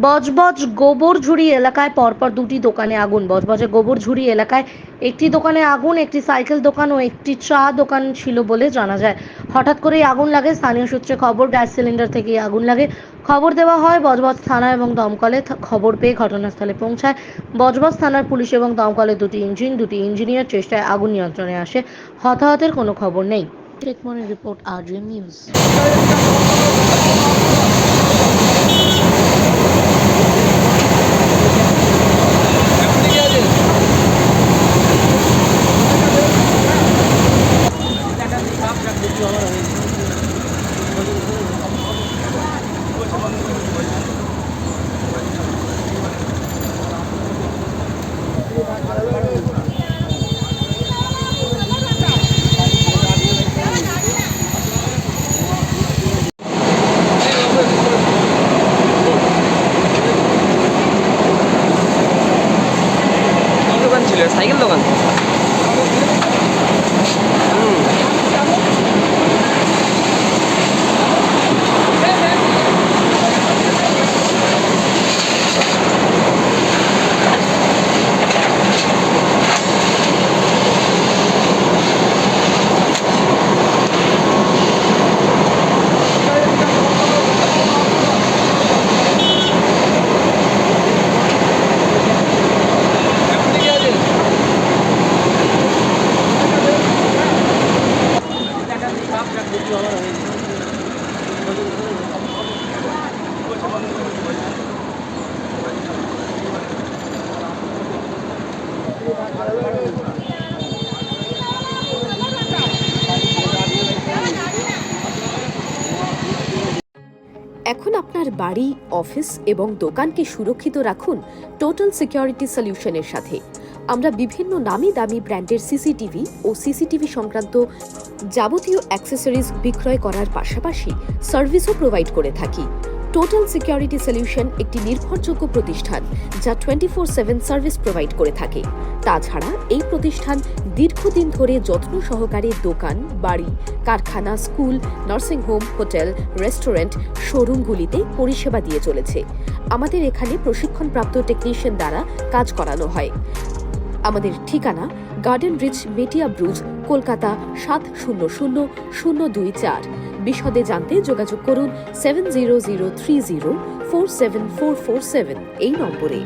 বজবজ গোবরঝুড়ি এলাকায় পরপর দুটি দোকানে আগুন। বজবজে গোবরঝুড়ি এলাকায় একটি দোকানে আগুন, একটি সাইকেল দোকান ও একটি চা দোকান ছিল বলে জানা যায়। হঠাৎ করেই আগুন লাগে। স্থানীয় সূত্রে খবর, গ্যাস সিলিন্ডার থেকেই আগুন লাগে। খবর দেওয়া হয় বজবজ থানা এবং দমকলে। খবর পেয়ে ঘটনাস্থলে পৌঁছায় বজবজ থানার পুলিশ এবং দমকলের দুটি ইঞ্জিনিয়ার চেষ্টায় আগুন নিয়ন্ত্রণে আসে। হতাহতের কোনো খবর নেই। Report RGM news. দোকান ছিল, সাইকেল দোকান। এখন আপনার বাড়ি, অফিস এবং দোকানকে সুরক্ষিত রাখুন টোটাল সিকিউরিটি সলিউশনের সাথে। আমরা বিভিন্ন নামি দামি ব্র্যান্ডের সিসিটিভি ও সিসিটিভি সংক্রান্ত যাবতীয় অ্যাক্সেসরিজ বিক্রয় করার পাশাপাশি সার্ভিসও প্রোভাইড করে থাকি। টোটাল সিকিউরিটি সলিউশন একটি নির্ভরযোগ্য প্রতিষ্ঠান যা 24/7 সার্ভিস প্রোভাইড করে থাকে। তাছাড়া এই প্রতিষ্ঠান দীর্ঘদিন ধরে যত্ন সহকারে দোকান, বাড়ি, কারখানা, স্কুল, নার্সিংহোম, হোটেল, রেস্টুরেন্ট, শোরুমগুলিতে পরিষেবা দিয়ে চলেছে। আমাদের এখানে প্রশিক্ষণপ্রাপ্ত টেকনিশিয়ান দ্বারা কাজ করানো হয়। আমাদের ঠিকানা গার্ডেন রিচ, মেটিয়া ব্রুজ, কলকাতা 700024। বিশদে জানতে যোগাযোগ করুন 7003047447 এই নম্বরে।